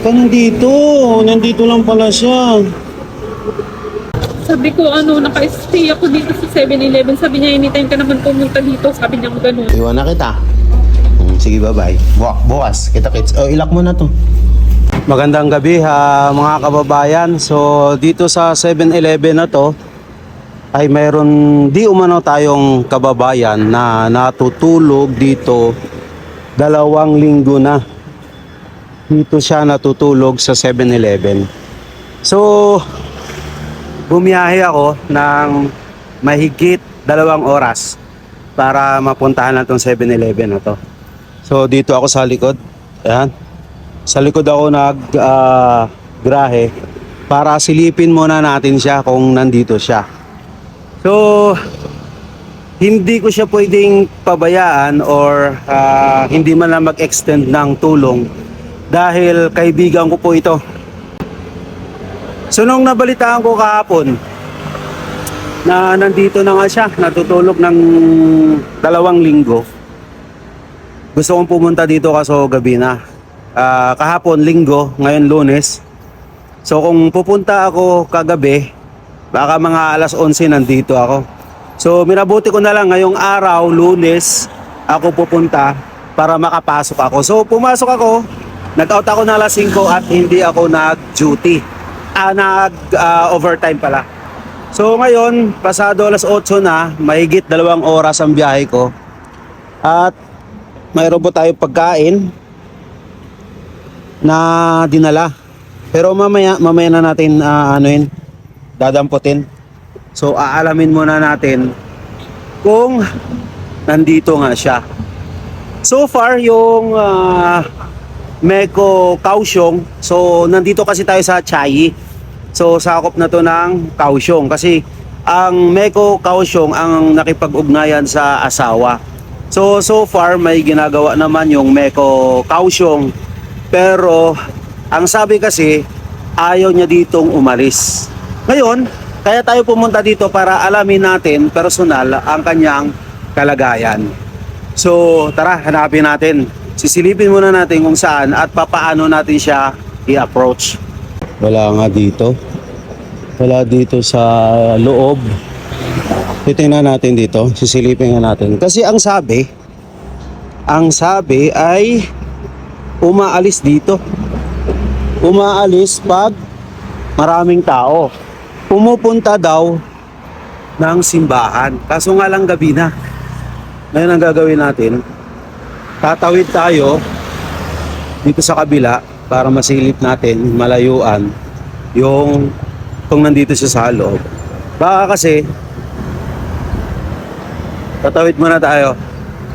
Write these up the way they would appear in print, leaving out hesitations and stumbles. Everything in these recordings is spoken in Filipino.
ka nandito? Nandito lang pala siya. Sabi ko, naka-stay ako dito sa 7-Eleven. Sabi niya, anytime ka naman pumunta dito. Sabi niya, ganun. Iwan na kita. Sige, bye-bye. Bukas, kita-kits. Ilak mo na to. Magandang gabi ha, mga kababayan. So, dito sa 7-Eleven na to, ay mayroon di umano tayong kababayan na natutulog dito 2 linggo na. Dito siya natutulog sa 7-Eleven. So, bumiyahe ako ng mahigit 2 oras para mapuntahan na tong 7-Eleven na to. So dito ako sa likod. Ayan. Sa likod ako grahe para silipin muna natin siya kung nandito siya. So hindi ko siya pwedeng pabayaan or hindi man lang mag-extend ng tulong dahil kaibigan ko po ito. So nung nabalitaan ko kahapon na nandito na nga siya, natutulog ng 2 linggo, gusto kong pumunta dito kaso gabi na. Kahapon linggo, ngayon Lunes. So kung pupunta ako kagabi, baka mga alas 11 nandito ako. So minabuti ko na lang ngayong araw, Lunes, ako pupunta para makapasok ako. So pumasok ako, nag-out ako na alas 5 at hindi ako nag-duty. Overtime pala. So ngayon, pasado alas 8 na, mahigit 2 oras ang biyahe ko. At mayroon po tayong pagkain na dinala. Pero mamaya na natin dadamputin. So aalamin muna natin kung nandito nga siya. So far yung Meko Kaohsiung, so nandito kasi tayo sa Chiayi. So sakop na to ng Kaohsiung kasi ang Meko Kaohsiung ang nakipag-ugnayan sa asawa. So far may ginagawa naman yung Meko Kaohsiung, pero ang sabi kasi ayaw niya ditong umalis. Ngayon, kaya tayo pumunta dito para alamin natin personal ang kanyang kalagayan. So tara, hanapin natin. Sisilipin muna natin kung saan at papaano natin siya i-approach. Wala nga dito. Wala dito sa loob. Titingnan natin dito, sisilipin nga natin. Kasi ang sabi ay umaalis dito. Umaalis pag maraming tao. Pumupunta daw ng simbahan. Kaso nga lang gabi na. Ngayon ang gagawin natin, tatawid tayo dito sa kabila para masilip natin, malayuan yung kung nandito siya sa loob. Baka kasi tatawid muna tayo.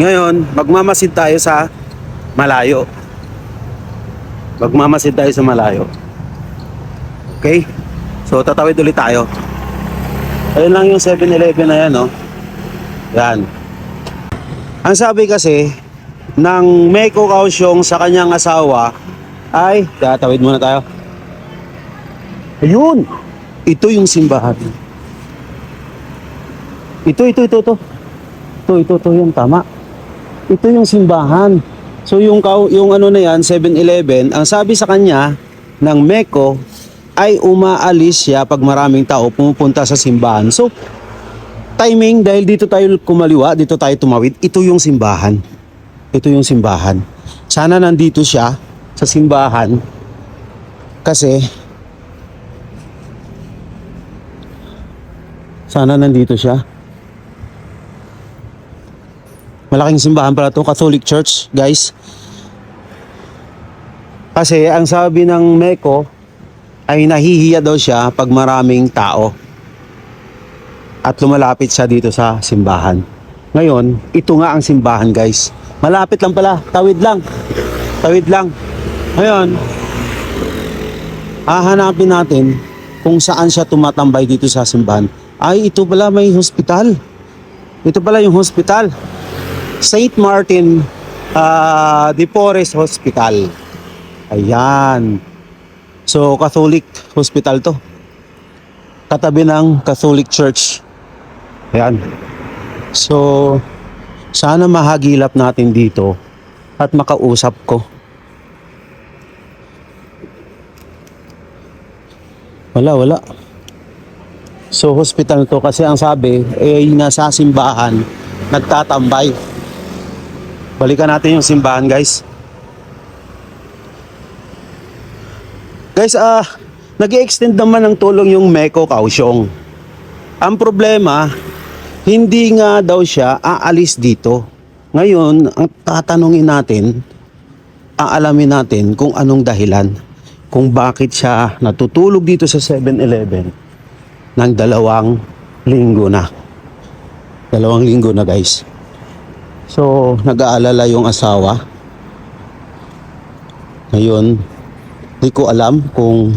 Ngayon, magmamasid tayo sa malayo. Okay? So, tatawid ulit tayo. Ayun lang yung 7-Eleven na yan, no? Yan. Ang sabi kasi ng Meko Kaohsiung sa kanyang asawa ay, tatawid muna tayo. Ayun! Ito yung simbahan. Ito yung tama. Ito yung simbahan. So yung ano na yan, 7-Eleven, ang sabi sa kanya ng Meko ay umaalis siya pag maraming tao pumupunta sa simbahan. So timing, dahil dito tayo kumaliwa, dito tayo tumawid, ito yung simbahan. Sana nandito siya sa simbahan kasi sana nandito siya. Malaking simbahan pala ito, Catholic Church, guys. Kasi ang sabi ng Meko ay nahihiya daw siya pag maraming tao at lumalapit siya dito sa simbahan. Ngayon, ito nga ang simbahan, guys. Malapit lang pala, tawid lang. Ngayon, hahanapin natin kung saan siya tumatambay dito sa simbahan. Ay, ito pala may hospital. Ito pala yung hospital. St. Martin de Porres Hospital. Ayan. So, Catholic hospital to. Katabi ng Catholic Church. Ayan. So, sana mahagilap natin dito at makausap ko. Wala. So hospital to kasi ang sabi nasa simbahan nagtatambay. Balikan natin yung simbahan, guys. Guys, nag-i-extend naman ng tulong yung Meko Kaohsiung. Ang problema, hindi nga daw siya aalis dito. Ngayon, ang tatanungin natin, aalamin natin kung anong dahilan. Kung bakit siya natutulog dito sa 7-Eleven ng 2 linggo na. 2 linggo na, guys. So, nag-aalala yung asawa. Ngayon, di ko alam kung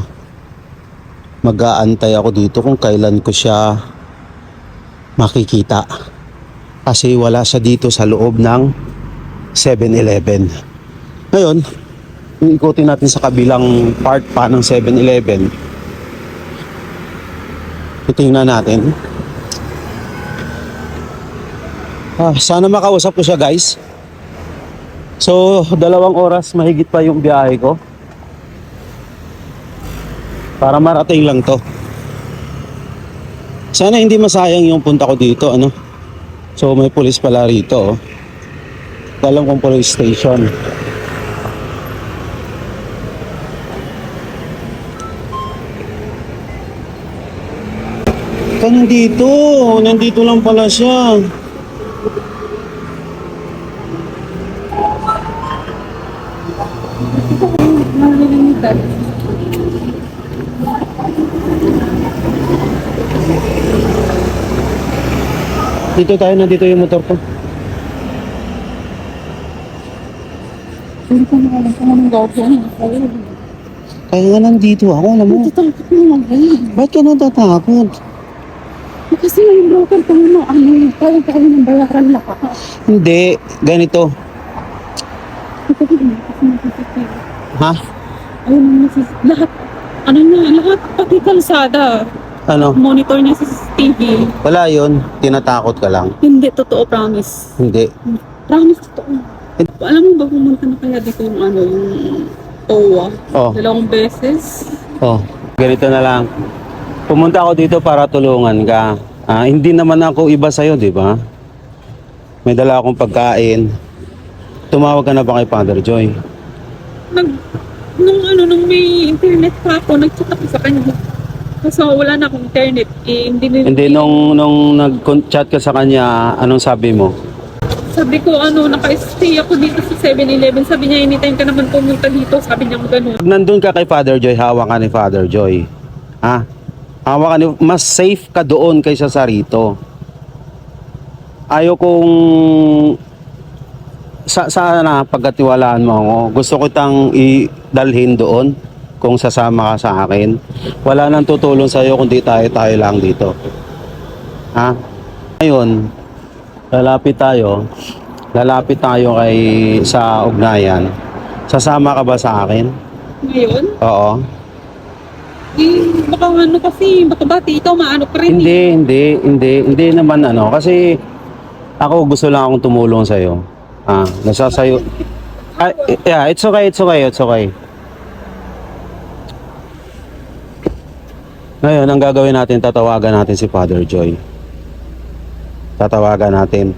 mag-aantay ako dito kung kailan ko siya makikita. Kasi wala siya dito sa loob ng 7-Eleven. Ngayon, ikutin natin sa kabilang part pa ng 7-Eleven. Titingnan natin. Sana makausap ko siya, guys. So, 2 oras mahigit pa yung biyahe ko. Para marating lang to. Sana hindi masayang yung punta ko dito, ano. So, may pulis pala rito, oh. Alam kong police station. Nandito lang pala siya. Nalilimitan. Nandito yung motor ko. Hindi ko na alam kung anong gagawin. Kaya nga nandito ako, alam mo. Natatakot naman kayo. Ba't ka natatakot? Kasi yung broker ko na kaya ng bayaran lahat. Hindi, ganito. Ito ko din kasi nasisipin. Ha? Ayun, lahat. Ano na, lahat pati kalsada. Ano? Monitor niya sa CCTV. Wala yun, tinatakot ka lang. Hindi, totoo, promise. Hindi. Promise, totoo. Alam mo ba, pumunta na kaya dito yung yung OWA? Oh. 2 beses. Oh, ganito na lang. Pumunta ako dito para tulungan ka. Hindi naman ako iba sa'yo, di ba? May dala akong pagkain. Tumawag ka na ba kay Father Joy? Nung may internet pa ako, nag-chat ako sa kanya. Kasi wala na akong internet. Hindi, nung nag-chat ka sa kanya, anong sabi mo? Sabi ko, naka-stay ako dito sa 7-Eleven. Sabi niya, anytime ka naman pumunta dito. Sabi niya gano'n. Pag nandun ka kay Father Joy, hawak ka ni Father Joy. Hawak ka mas safe ka doon kaysa sa rito. Ayaw kong sana pagkatiwalaan mo ako. Gusto ko tang idalhin doon kung sasama ka sa akin. Wala nang tutulong sa'yo kundi tayo lang dito. Ngayon, lalapit tayo sa ugnayan. Sasama ka ba sa akin? Ngayon? Oo. Baka baka bati ikaw maano ka rin. Hindi naman kasi ako gusto lang akong tumulong sa'yo. Nasasayo. Yeah, it's okay. Ngayon, ang gagawin natin, tatawagan natin si Father Joy. Tatawagan natin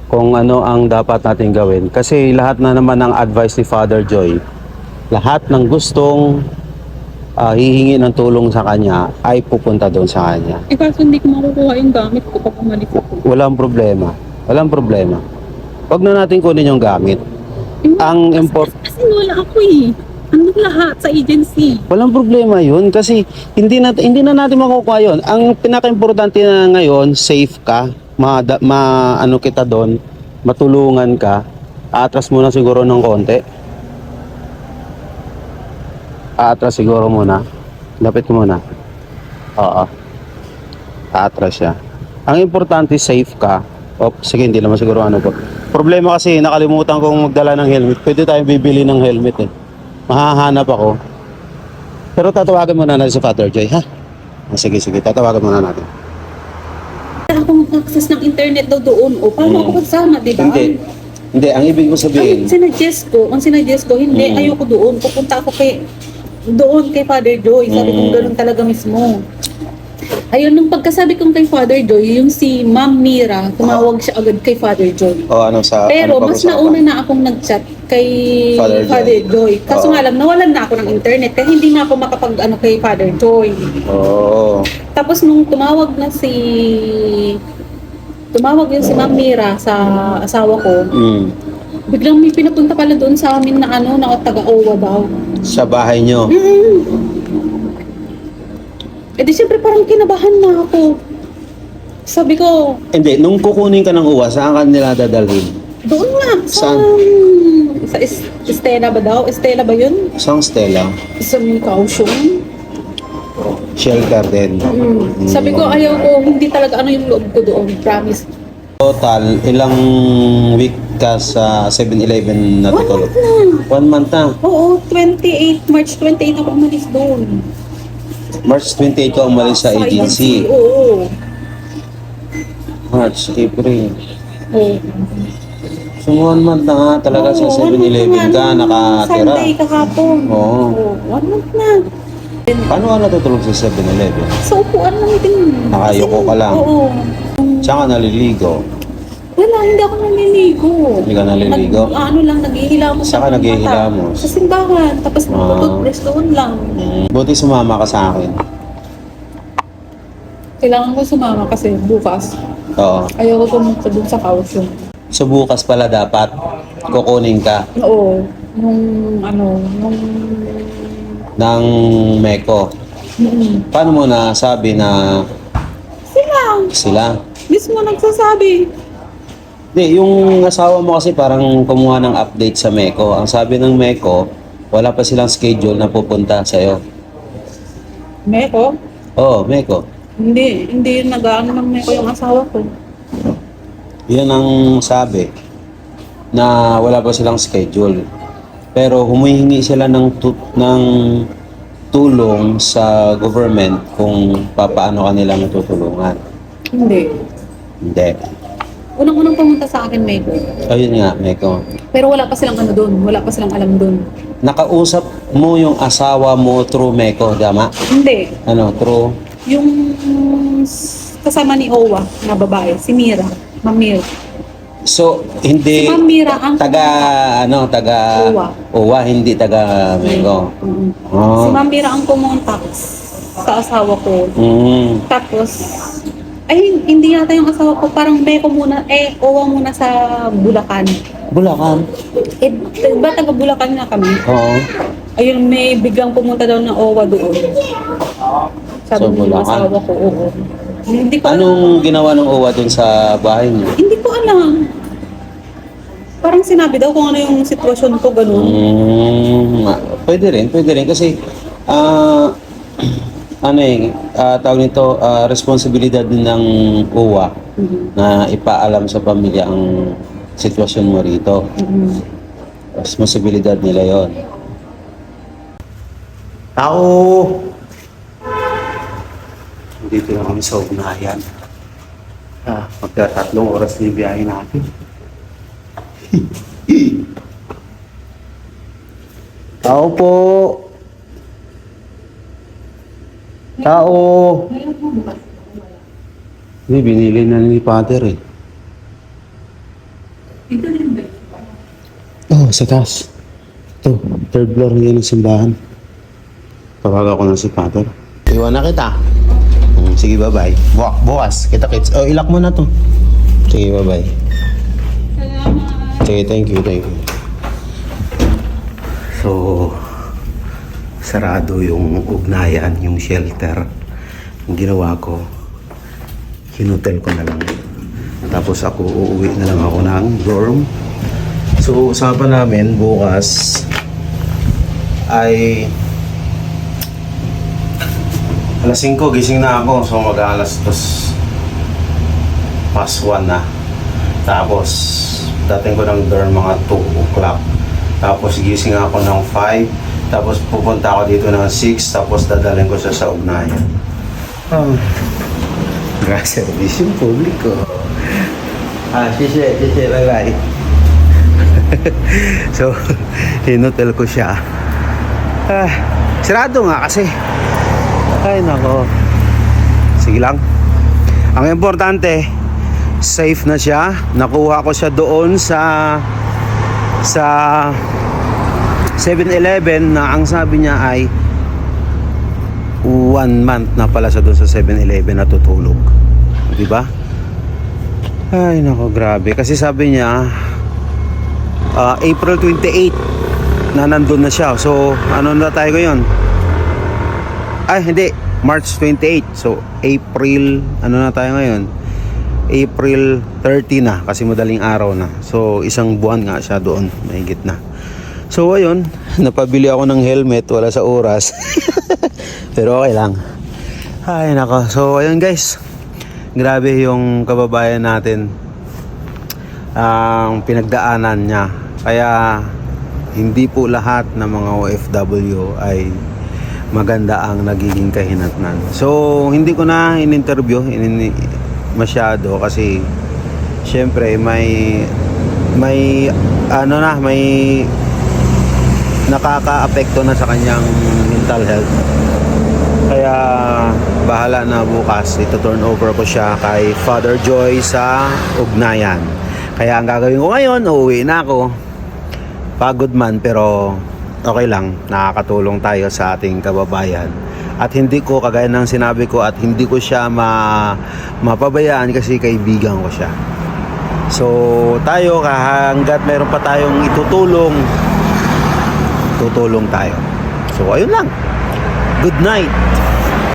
kung ano ang dapat natin gawin. Kasi lahat na naman ng advice ni Father Joy, lahat ng gustong hihingi ng tulong sa kanya ay pupunta doon sa kanya. Kaso hindi ko makukuha yung gamit ko pag umalis ako. Walang problema. Huwag na natin kunin yung gamit. Kasi wala ako andun lahat sa agency. Walang problema yun kasi hindi na natin makukuha yun. Ang pinaka-importante na ngayon, safe ka, kita doon, matulungan ka. Aatras muna siguro ng konti. Aatras siguro muna. Lapit ko muna. Oo. Aatras siya. Ang importante, safe ka. Sige, hindi naman siguro po. Problema kasi, nakalimutan kong magdala ng helmet. Pwede tayong bibili ng helmet Mahahanap ako. Pero tatawagan muna natin si Father Joy, ha? Sige, tatawagan muna natin. Wala akong access ng internet daw doon. Paano ako kasama, di ba? Hindi, ang ibig ko sabihin. Ang sinuggest ko, hindi, ayoko doon. Pupunta ako kay doon kay Father Joy. Sabi ko ganun talaga mismo. Ayun, nung pagkasabi kong kay Father Joy, yung si Ma'am Mira, tumawag siya agad kay Father Joy. O ano sa... Pero ano mas pag-usapan? nauna na akong nag-chat kay Father Father Joy. Joy. Kaso Oo. nga lang, nawalan na ako ng internet kaya hindi na ako makapag-ano kay Father Joy. Oo. Tapos nung tumawag yun si Ma'am Mira sa asawa ko, biglang may pinapunta pala doon sa amin na na taga-OWA daw. Sa bahay nyo. Eh di syempre parang kinabahan na ako. Sabi ko, Hindi, nung kukunin ka ng uwa, saan ka nila dadalhin? doon nga, sa Estela ba daw? Estela ba yun? Saan Stella? Sa Kaohsiung. Shelter din. Sabi ko, ayaw ko, hindi talaga ano yung loob ko doon, promise. Total, ilang week ka sa 7-Eleven na 1 tutulog? month na. 1 month na. Oo, March 28 ako umalis doon. March 28 ka umalis sa agency. Oo. March, April. Oo. So 1 month na nga talaga sa Oo, 7-Eleven 1 month ka na nga, nakatira. Sunday kahapon. Oo. Oo, 1 month na. Paano ka natutulog sa 7-Eleven? Sa upuan lang din. Nakayuko ka lang? Oo. Saan ka naliligo? Wala, hindi ako naliligo. Hindi ka naliligo? Lang, naghihilamos. Saan ka ako ng mata. naghihilamos? Sa simbahan. Tapos nagtututbrush doon lang. Buti sumama ka sa akin. Kailangan ko sumama kasi bukas. Oo. Ayaw ko pumunta doon sa Kaohsiung. So bukas pala dapat kukunin ka Oo. Nung ng Meko. Paano mo nasabi na sila? mismo nagsasabi. Hindi, yung asawa mo kasi parang kumuha ng update sa Meko. Ang sabi ng Meko, wala pa silang schedule na pupunta sa'yo. Meko? Oo, Meko. Hindi yun nag-aano ng Meko yung asawa ko. Yun ang sabi na wala pa silang schedule. Pero humihingi sila ng tulong sa government kung papaano kanila matutulungan. Hindi. Hindi. Unang-unang pumunta sa akin, Meko. Ayun nga, Meko. Pero wala pa silang ano doon. Wala pa silang alam doon. Nakausap mo yung asawa mo through Meko, tama? Hindi. Ano, through? Yung kasama ni Owa na babae, si Mira. Ma'am Mira. So, hindi Si Ma'am Mira ang taga Owa. Owa, hindi taga Meko. Si Oh. Ma'am Mira ang pumunta sa asawa ko. Tapos, ay, hindi yata yung asawa ko. Parang Meko muna, Owa muna sa Bulacan. Bulacan. Eh, ba taga Bulacan nga kami? Oo. Ayun, may biglang pumunta daw ng Owa doon. Sabi Sa ng Bulacan? asawa ko, oo. Hindi ko alam. Anong ginawa ng Owa dun sa bahay niyo? Hindi ko alam. Parang sinabi daw kung ano yung sitwasyon ko, ganun. Pwede rin kasi tawag nito, responsibilidad din ng OWA na ipaalam sa pamilya ang sitwasyon mo rito. Responsibilidad nila yon. Tao! Dito na kami sa ugnayan. Magka-3 oras na yung biyahe natin. Tao po! Tao! Hindi, binili na ni Father eh. Oh, sa taas. Ito, 3rd floor niya ng simbahan. Tawagan ko na si Father. Iwan na kita. Sige, bye-bye. Bukas, kita-kits. Oh, ilak mo na to. Sige, bye-bye. Sige, thank you. So, sarado yung ugnayan, yung shelter. Ang ginawa ko, hinutel ko na lang. Tapos ako, uuwi na lang ako ng dorm. So, usapan namin bukas ay alas 5, gising na ako. So, mag-alas 2 past 1 na. Tapos, dating ko ng dorm mga 2 o'clock. Tapos, gising ako ng 5. Tapos, pupunta ako dito ng 6. Tapos, dadalhin ko siya sa ugnayan. Service yung publiko. Sisi, bye-bye. So, hinutel ko siya. Sirado nga kasi. Ay nako. Sige lang. Ang importante, safe na siya. Nakuha ko siya doon sa 7-Eleven na ang sabi niya ay 1 month na pala siya doon sa 7-Eleven natutulog. Di ba? Ay nako, grabe. Kasi sabi niya April 28 na nandun na siya. So ano na tayo ngayon? Ay hindi, March 28. So April, ano na tayo ngayon? April 30 na kasi madaling araw na. So isang buwan nga siya doon, mahigit na. So ayun, napabili ako ng helmet, wala sa oras. Pero okay lang. Ay nako. So ayun guys, grabe yung kababayan natin, ang pinagdaanan niya. Kaya hindi po lahat ng mga OFW ay maganda ang nagiging kahinatnan. So hindi ko na in-interview masyado kasi syempre may nakaka-apekto na sa kanyang mental health. Kaya bahala na bukas, ito turn over ko siya kay Father Joy sa Ugnayan. Kaya ang gagawin ko ngayon, uuwi na ako. Pagod man pero okay lang, nakakatulong tayo sa ating kababayan. At hindi ko, kagaya ng sinabi ko, at hindi ko siya mapabayaan kasi kaibigan ko siya. So tayo, hanggat meron pa tayong itutulong, tutulong tayo. So ayun lang. Good night.